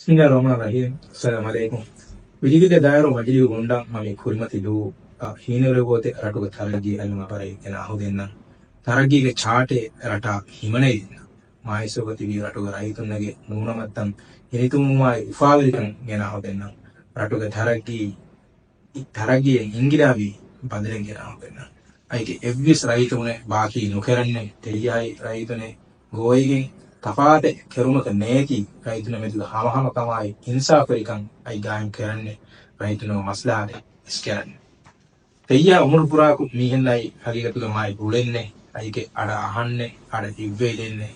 Bismillahirrahmanirrahim. Assalamualaikum. Viligida dairo majligu gonda mami kurimati du hinere gote ratuga taragi alma parai ena ahudenna taragige chaate rata himane dinna maisogati vi ratuga raitunnage nunamattam hinitumumai ufavirikan ena ahudenna ratuga taragi ingidavi badalen ena ahudenna aike evvis raitune baki nukeranne teyai raitune goyigen තපාතේ කෙරුමක නේති රයිතුන මෙදුල හමහම තමයි ඉන්සාෆරිකන් අයි ගායම් කරන්නේ රයිතුන මස්ලාහේ ඉස්කරන්නේ තෙయ్య උමුරු පුරාකු මීහෙන්නයි හරියටුගමයි බුලෙන්නේ අයිගේ අර අහන්නේ අර ඉව්වේ දෙන්නේ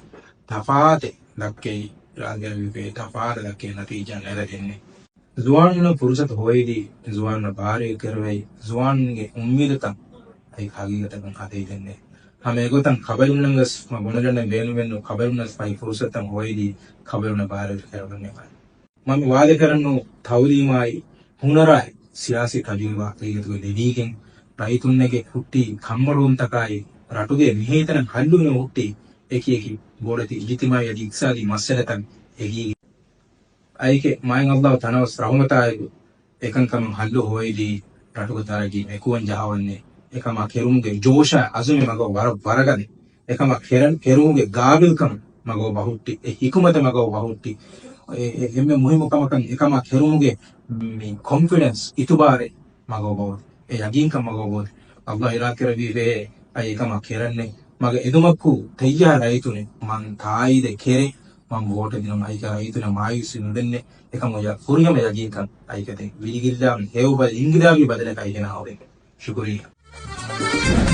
තපාතේ ලක්කේ රාගල විපේ තපාත ලක්කේ නතිජන් නැරෙන්නේ ජුවාන්න පුරුෂත හොයේදී ජුවාන්න බාරේ කරවයි ජුවාන්ගේ උම්මීදතන් අයි හරියටම හදේ දෙන්නේ हमें गोतन खबरुन्नंगस मोनजन बेनुवेनु खबरुन्नस पई फुर्सतम होइदी खबरुन्न बारे करवने मम वादे करनु तौलीमाई हुनराय सियासी तजुर्बा कीयतु लेदीගෙන් රයිතුන්නගේ කුට්ටි කම්මරුන් තකයි රටුගේ විහෙතන කල්ලුන කුට්ටි එකියකි බෝලති ඉජ්තිමායි යදි ඉක්සාදි මස්සලතන් එගි අයිකේ මයන් අල්ලාහ් තනවස් රහමතායි එකංකම හල්ලු හොයිදී රටුක තරගි මෙකුවන් ජහවන්නේ එකම කෙරුමුගේ ජෝෂ අසුමි මගෝ වරගදි එකම කෙරුමුගේ ගාබිල්කම මගෝ බහුට්ටි ඒ හිකුමත මගෝ බහුට්ටි එම්මෙ මුහිමුකමකන් එකම කෙරුමුගේ මේ කොන්ෆිඩන්ස් ඉතුබාරේ මගෝ බව ඒ යගින්කම මගෝ බව අල්ලාහ් ඉරා කරවි වේ අය එකම කෙරන්නේ මගේ එදුමක්කු තෙయ్యා රයිතුනේ මං තායිද කෙරේ මං වෝට දින මයි කරයිතුනේ මායුසි නුදෙන්නේ එකම ය කුරියම යගින්කන් අයිකතේ විලිගිල්ලාම් හේවබ ඉංගිදාවි බදලකයි දෙනවද ශුක්‍රියා